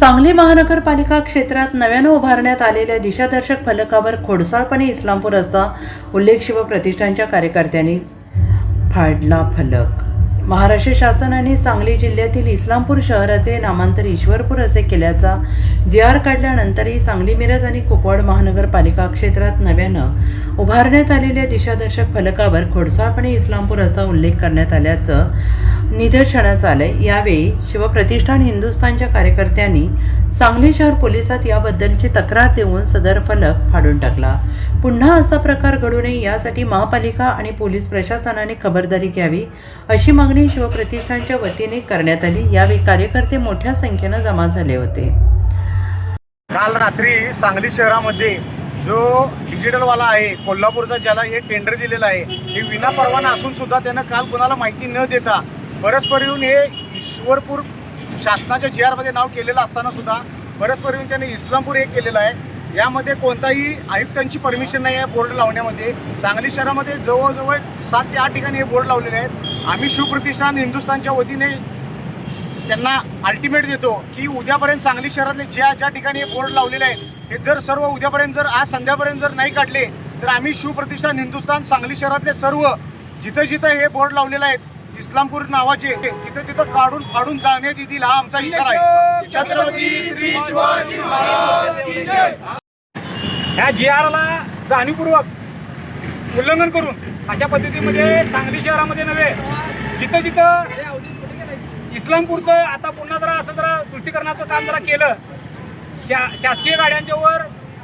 सांगली महानगरपालिका क्षेत्रात नव्यानं उभारण्यात आलेल्या दिशादर्शक फलकावर खोडसाळपणे इस्लामपूर असा उल्लेख शिवप्रतिष्ठानच्या कार्यकर्त्यांनी फाडला. फलक महाराष्ट्र शासनाने सांगली जिल्ह्यातील इस्लामपूर शहराचे नामांतर ईश्वरपूर असे केल्याचा जी.आर. काढल्यानंतरही सांगली मिरज आणि कुपवाड महानगरपालिका क्षेत्रात नव्यानं उभारण्यात आलेल्या दिशादर्शक फलकावर खोडसाळपणे इस्लामपूर असा उल्लेख करण्यात आल्याचं निदर्शनास आले. यावेळी शिवप्रतिष्ठान हिंदुस्थानच्या कार्यकर्त्यांनी सांगली शहर पोलिसात याबद्दलची तक्रार देऊन सदर फलक फाडून टाकला. पुन्हा असा प्रकार घडू नये यासाठी महापालिका आणि पोलीस प्रशासनाने खबरदारी घ्यावी अशी मागणी शिवप्रतिष्ठानच्या वतीने करण्यात आली. यावेळी कार्यकर्ते मोठ्या संख्येने जमा झाले होते. काल रात्री सांगली शहरामध्ये जो डिजिटलवाला आहे कोल्हापूरचा, ज्याला हे टेंडर दिलेलं आहे, हे विना परवाना असून सुद्धा त्यानं काल कोणाला माहिती न देता परस्पर येऊन हे ईश्वरपूर शासनाच्या जी.आरमध्ये नाव केलेलं असताना सुद्धा परस्पर येऊन त्याने इस्लामपूर हे केलेलं आहे. यामध्ये कोणताही आयुक्तांची परमिशन नाही आहे बोर्ड लावण्यामध्ये. सांगली शहरामध्ये जवळजवळ 7 ते 8 ठिकाणी हे बोर्ड लावलेले आहेत. आम्ही शिवप्रतिष्ठान हिंदुस्थानच्या वतीने त्यांना अल्टिमेट देतो की उद्यापर्यंत सांगली शहरातले ज्या ठिकाणी हे बोर्ड लावलेले आहेत हे जर सर्व उद्यापर्यंत जर आज संध्यापर्यंत जर नाही काढले तर आम्ही शिवप्रतिष्ठान हिंदुस्थान सांगली शहरातले सर्व जिथं हे बोर्ड लावलेले आहेत इस्लामपूर नावाचे तिथं काढून फाडून जाण्यात येतील, हा आमचा इशारा आहे. छत्रपती श्री शिवाजी महाराज की जय. ह्या जी.आरला जाणीवपूर्वक उल्लंघन करून अशा पद्धतीमध्ये सांगली शहरामध्ये नव्हे जिथं इस्लामपूरचं आता पुन्हा जरा दृष्टीकरणाचं काम केलं. शासकीय गाड्यांच्या वर,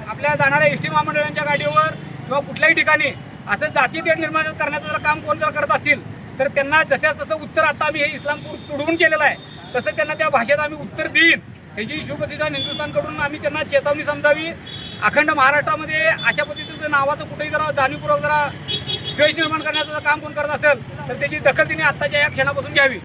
आपल्या जाणाऱ्या एस टी महामंडळांच्या गाडीवर किंवा कुठल्याही ठिकाणी असं जाती तेढ निर्माण करण्याचं जर काम कोण जर करत असतील तर त्यांना जसं उत्तर आता आम्ही हे इस्लामपूर तुडवून केलेलं आहे तसं त्यांना त्या भाषेत आम्ही उत्तर देईन ह्याची शिवप्रतिष्ठान हिंदुस्थानकडून आम्ही त्यांना चेतावणी समजावी. अखंड महाराष्ट्रामध्ये अशा पद्धतीचं नावाचं कुठेही जरा जाणीवपूर्वक जरा द्वेष निर्माण करण्याचं काम कोण करत असेल तर त्याची दखल तिने आत्ताच्या या क्षणापासून घ्यावी.